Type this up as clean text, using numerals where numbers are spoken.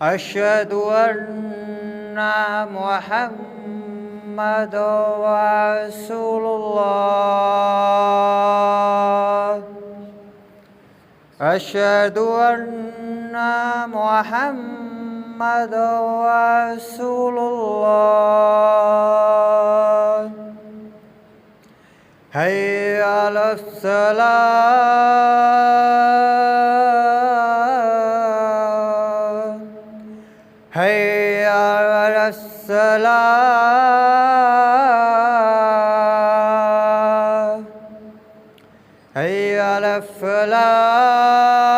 أشهد أن محمد رسول الله. أشهد أن محمد رسول الله. حي على الصلاة. حي على الصلاة. حي على الفلاح.